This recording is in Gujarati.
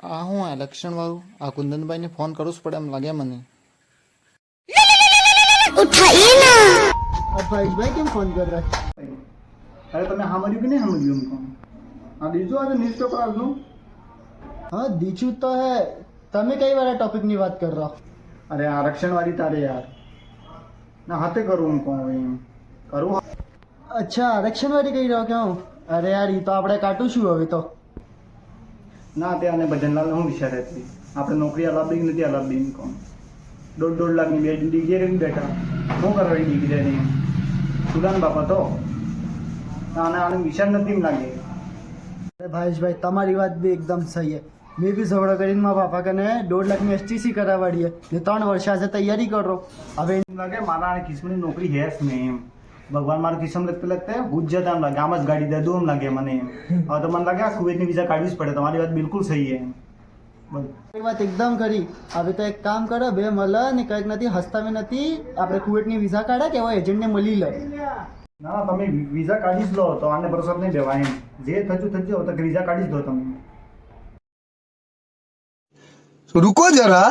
આ હું આ લક્ષણવાળું આ કુંદનભાઈને ફોન કરવું જ પડે એમ લાગે મને. ભાઈ કેમ ફોન કર रहा है? अरे તમે સાંભળ્યું કે નહીં સાંભળ્યું એમ કહું? આ દીધું આજે ન્યૂઝપેપર આજનું? हाँ दीचू तो है. તમે કઈ વાળા ટોપિક ની વાત કર રહા? અરે આરક્ષણ વાળી તારે યાર ના હાથે કરું એમ કહું એમ કરું. અચ્છા આરક્ષણ વાળી કઈ રહ્યો કે હું? અરે યાર ઈ તો આપણે કાટું છું હવે તો. ના તે અને ભજનલાલ હું વિચાર હતી આપણે નોકરી અલાબી નથી અલાબી એમ કહું. 1.5 લાખની બે ડિગ્રી બેઠા શું કરવા ડિગ્રી સુદાન બાપા તો આને આને વિચાર નથી એમ લાગે. અરે ભાઈ તમારી વાત બી એકદમ સહી है. મેં બી ઝઘડો કરીને મારા પાપા કને 1.5 લાખની એસટીસી કરાવવાડી है ને 3 વર્ષ આજે તૈયારી કરો. હવે એમ લાગે મારા કિસ્મની નોકરી હેસ ને એમ ભગવાન મારું કિસ્મ લગતે લગતે ગુજ્જત એમ લાગે આમ જ ગાડી દે દો એમ લાગે મને એમ. હવે તો મને લાગે આ કુવૈતની વિઝા કાઢવી જ પડે. તમારી વાત બિલકુલ સહી છે એમ. એ વાત એકદમ ખરી. હવે તો એક કામ કરો બે મળે ને કંઈક નથી હસ્તાવે નથી આપણે કુવેટની વિઝા કાઢે કે એવા એજન્ટને મળી લે. ના તમે વિઝા કાઢી જ લો તો આને ભરોસો નહીં દેવાય એમ. જે થજો તો વિઝા કાઢી જ દો તમે. रुको जरा